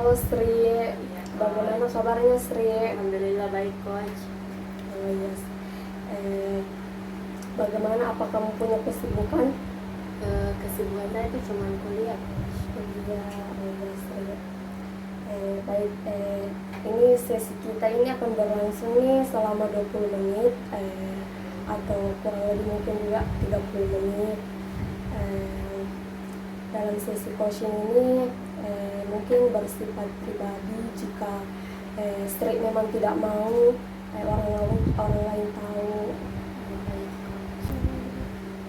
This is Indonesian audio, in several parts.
Halo Sri, Iya, bagaimana coach. kabarnya Sri? Alhamdulillah baik, coach. Oh yes. Eh, Bagaimana? Apa kamu punya kesibukan? Kesibukan saya itu cuma kuliah, coach. Iya, oh yes, Sri. Baik, ini sesi kita ini akan berlangsung nih selama 20 menit atau kurang lebih mungkin juga 30 menit. Eh, Dalam sesi coaching ini mungkin bersifat pribadi. Jika Sri memang tidak mau orang lain tahu Baik, coach.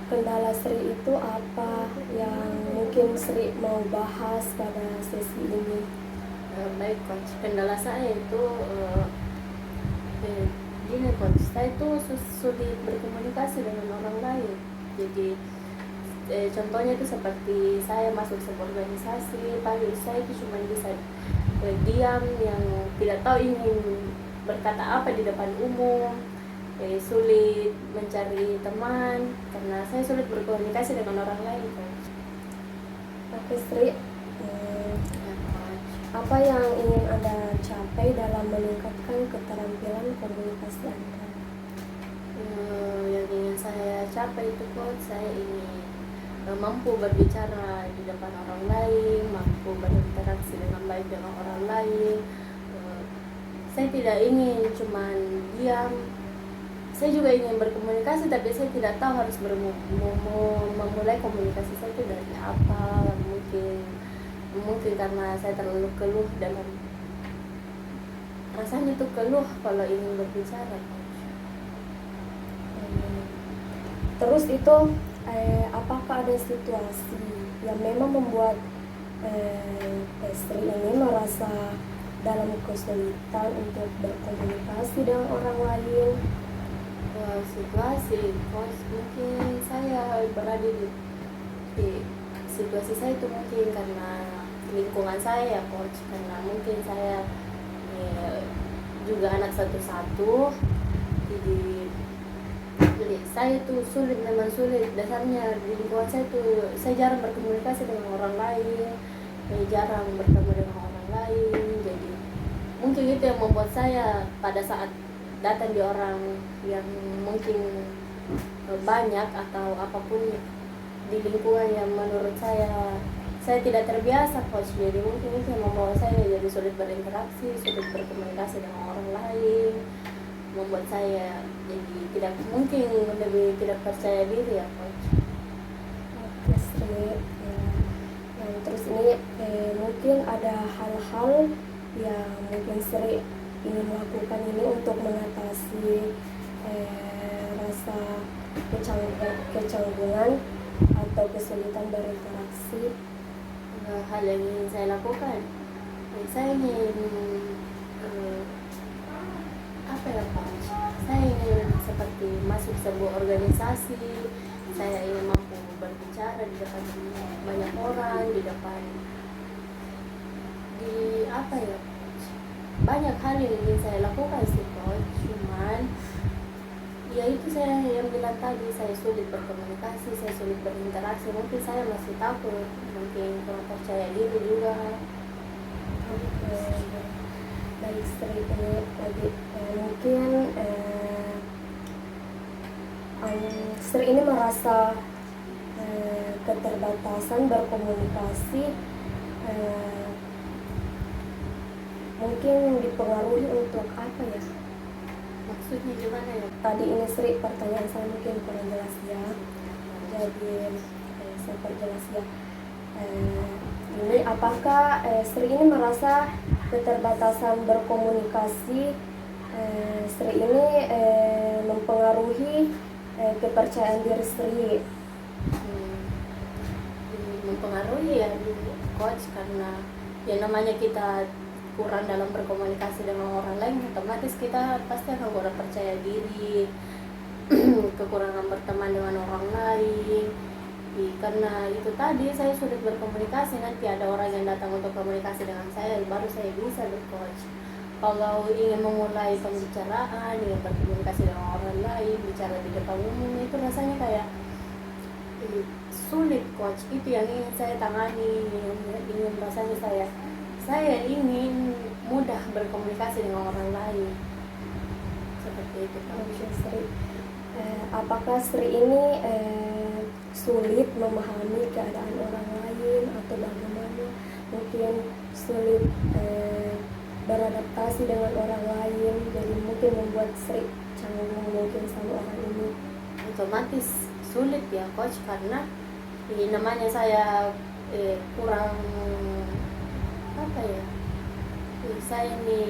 kendala Sri itu apa yang mungkin Sri mau bahas pada sesi ini. Baik, coach. Kendala saya itu gini, coach. Saya itu sulit berkomunikasi dengan orang lain. Jadi contohnya itu seperti saya masuk sebuah organisasi, paling saya itu cuma bisa diam, yang tidak tahu ingin berkata apa di depan umum. Sulit mencari teman karena saya sulit berkomunikasi dengan orang lain, coach. Oke Sri, Ya, coach. apa yang ingin Anda capai dalam meningkatkan keterampilan komunikasi Anda? Yang ingin saya capai itu, coach, saya ingin mampu berbicara di depan orang lain, mampu berinteraksi dengan baik dengan orang lain. Saya tidak ingin cuman diam. Saya juga ingin berkomunikasi, tapi saya tidak tahu harus memulai komunikasi saya itu dari apa. Mungkin karena saya terlalu keluh dalam rasanya tuh keluh kalau ingin berbicara. Terus itu apakah ada situasi yang memang membuat Sri ini merasa dalam kesulitan untuk berkomunikasi dengan orang lain? Situasi, coach, mungkin saya berada di situasi saya itu mungkin karena lingkungan saya, coach, karena mungkin saya juga anak satu-satu, jadi saya itu memang sulit dasarnya di lingkungan saya itu. Saya jarang berkomunikasi dengan orang lain, jarang bertemu dengan orang lain, jadi mungkin itu yang membuat saya pada saat datang di orang yang mungkin banyak atau apapun di lingkungan yang menurut saya tidak terbiasa, coach. Jadi mungkin itu yang membawa saya jadi sulit berinteraksi, sulit berkomunikasi dengan orang lain, membuat saya jadi lebih tidak percaya diri, ya, coach. Oke Sri, terus ini mungkin ada hal-hal yang mungkin Sri ingin lakukan ini untuk mengatasi rasa kecanggungan atau kesulitan berinteraksi. Hal yang ingin saya lakukan, saya ingin apa ya, coach? Saya ingin seperti masuk sebuah organisasi. Saya ingin mampu berbicara di depan banyak orang, di apa ya, coach? Banyak hal yang ingin saya lakukan sih, coach. Cuman ya itu saya yang bilang tadi, saya sulit berkomunikasi, saya sulit berinteraksi. Mungkin saya masih takut, mungkin kurang percaya diri juga. Oke, baik Sri, ini lagi mungkin Sri ini merasa keterbatasan berkomunikasi mungkin dipengaruhi untuk apa ya? Maksudnya gimana ya? Tadi ini Sri, pertanyaan saya mungkin kurang jelas ya. Jadi saya perjelas ya. Ini apakah Sri ini merasa keterbatasan berkomunikasi Sri ini mempengaruhi kepercayaan diri Sri? Mempengaruhi ya, coach, karena ya namanya kita kurang dalam berkomunikasi dengan orang lain, otomatis kita pasti akan kurang percaya diri, kekurangan berteman dengan orang lain. Karena itu tadi saya sulit berkomunikasi, nanti ada orang yang datang untuk komunikasi dengan saya, baru saya bisa coach. Kalau ingin memulai pembicaraan, ingin berkomunikasi dengan orang lain, bicara di depan umum, itu rasanya kayak sulit, coach. Itu yang ingin saya tangani, ingin rasanya saya saya ingin mudah berkomunikasi dengan orang lain, seperti itu Pak. Oke, Sri. Apakah Sri ini sulit memahami keadaan orang lain atau bagaimana? Mungkin sulit beradaptasi dengan orang lain, jadi mungkin membuat Sri canggung mungkin sama orang ini. Otomatis sulit ya coach, karena namanya saya kurang apa ya, saya ini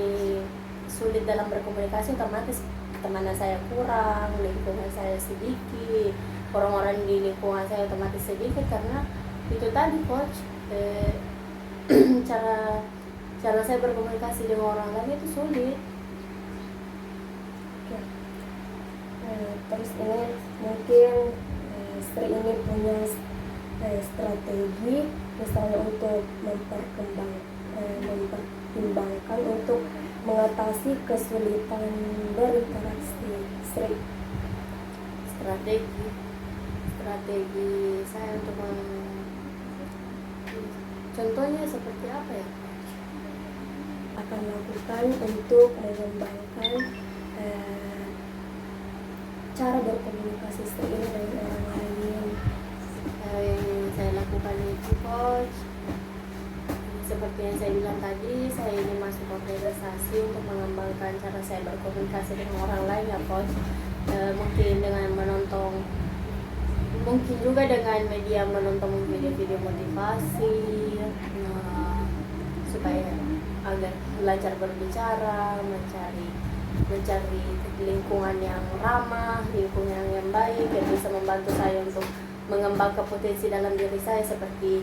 sulit dalam berkomunikasi, otomatis teman saya kurang, lingkungan saya sedikit, orang-orang di lingkungan saya otomatis sedikit, karena itu tadi coach, cara saya berkomunikasi dengan orang lain itu sulit. Oke. Terus ini mungkin Sri ini punya strategi misalnya untuk mempertimbangkan untuk mengatasi kesulitan berinteraksi. Sri, Strategi saya untuk contohnya seperti apa ya? akan lakukan untuk mengembangkan cara berkomunikasi Sri ini dengan orang lain. Yang saya lakukan itu coach, seperti yang saya bilang tadi, saya ini masuk organisasi untuk mengembangkan cara saya berkomunikasi dengan orang lain ya coach. Mungkin dengan menonton, mungkin juga dengan media menonton video-video motivasi, supaya agar belajar berbicara, mencari lingkungan yang ramah, lingkungan yang baik yang bisa membantu saya untuk mengembangkan potensi dalam diri saya, seperti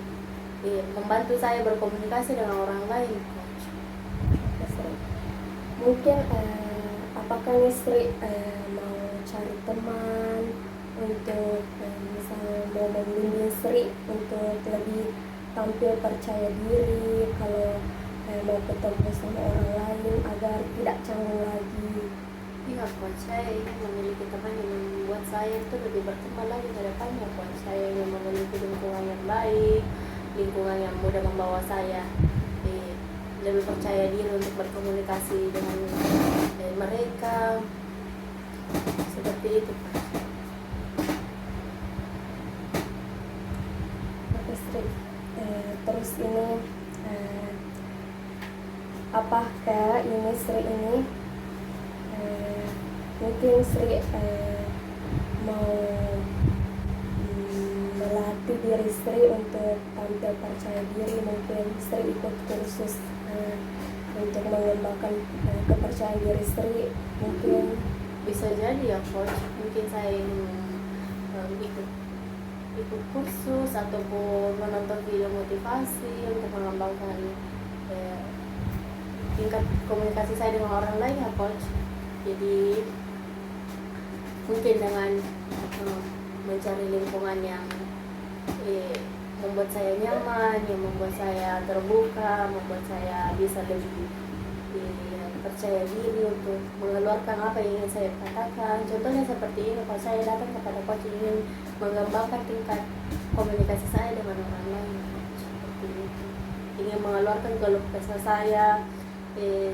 membantu saya berkomunikasi dengan orang lain. Mungkin apakah nih Sri mau cari teman untuk misalnya mau membimbing Sri untuk lebih tampil percaya diri kalau mau ketemu sama orang lain agar tidak canggung lagi? Iya coach, saya ingin memiliki teman yang membuat saya itu lebih berkembang lagi ke depannya coach. Saya ingin memiliki lingkungan yang baik, lingkungan yang mudah membawa saya lebih percaya diri untuk berkomunikasi dengan mereka, seperti itu coach. Oke Sri, terus ini apakah ini Sri ini mungkin Sri mau melatih diri Sri untuk tampil percaya diri, mungkin Sri ikut kursus untuk mengembangkan kepercayaan diri Sri, mungkin Bisa jadi ya coach, mungkin saya ingin ikut kursus ataupun menonton video motivasi untuk mengembangkan tingkat komunikasi saya dengan orang lain ya coach. Jadi mungkin dengan mencari lingkungan yang membuat saya nyaman, yang membuat saya terbuka, membuat saya bisa lebih percaya diri untuk mengeluarkan apa yang ingin saya katakan. Contohnya seperti ini, kalau saya datang kepada coach ingin mengembangkan tingkat komunikasi saya dengan orang lain, seperti itu. Ingin mengeluarkan keluh kesah saya,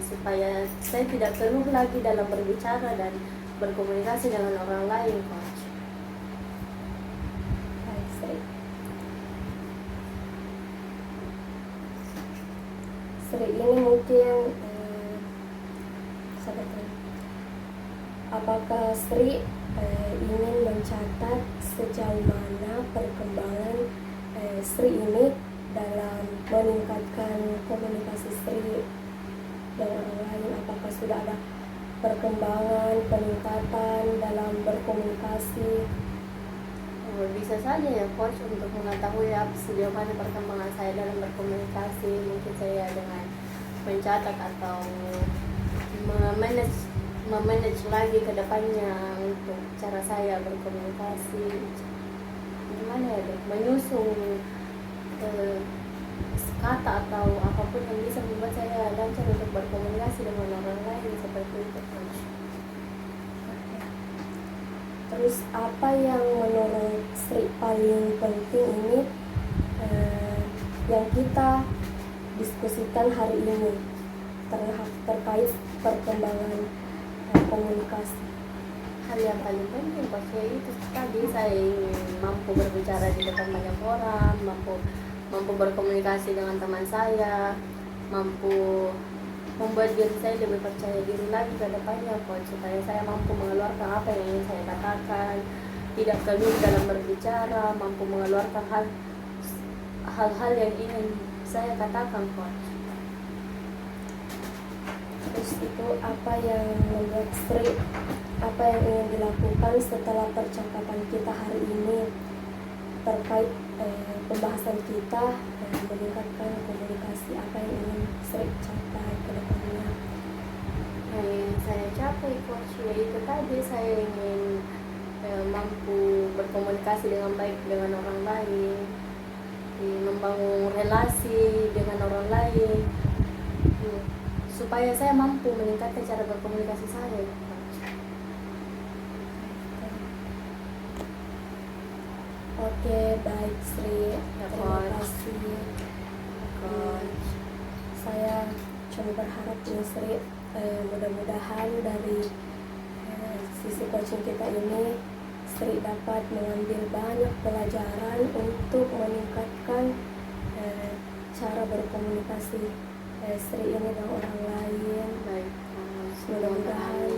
supaya saya tidak keluh lagi dalam berbicara dan berkomunikasi dengan orang lain coach. baik Sri. Sri ini mungkin apakah Sri ingin mencatat sejauh mana perkembangan Sri ini dalam meningkatkan komunikasi Sri dengan orang lain? Apakah sudah ada perkembangan, peningkatan dalam berkomunikasi? Bisa saja ya coach, untuk mengetahui sejauh mana perkembangan saya dalam berkomunikasi, mungkin saya dengan mencatat atau memanage lagi ke depannya untuk cara saya berkomunikasi. Gimana ya deh, menyusun kata atau apapun yang bisa membuat saya lancar untuk berkomunikasi dengan orang lain, seperti itu coach. Terus apa yang menurut Sri paling penting ini yang kita diskusikan hari ini terkait perkembangan komunikasi? Hal yang paling penting pasti itu tadi, saya ingin mampu berbicara di depan banyak orang, mampu berkomunikasi dengan teman saya, mampu membuat diri saya lebih percaya diri lagi ke depannya, coach, supaya saya mampu mengeluarkan apa yang ingin saya katakan, tidak keluh dalam berbicara, mampu mengeluarkan hal-hal yang ingin saya katakan, coach. Terus itu apa yang membuat Sri, apa yang ingin dilakukan setelah percakapan kita hari ini terkait pembahasan kita meningkatkan komunikasi, apa yang ingin Sri capai ke depannya? Yang saya capai, coach, yaitu tadi saya ingin mampu berkomunikasi dengan baik dengan orang lain, membangun relasi dengan orang lain, supaya saya mampu meningkatkan cara berkomunikasi saya. Oke, baik Sri, terima Coach. kasih. Coach. Saya cuma berharap nih Sri, mudah-mudahan dari sisi coaching kita ini Sri dapat mengambil banyak pelajaran untuk meningkatkan cara berkomunikasi Sri ini dengan orang lain. Baik, coach. Mudah-mudahan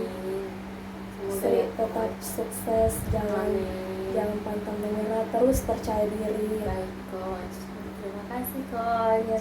Semoga Sri ya, tetap coach. sukses, jangan pantang menyerah, terus percaya diri. Baik, coach. Terima kasih, coach. Ya,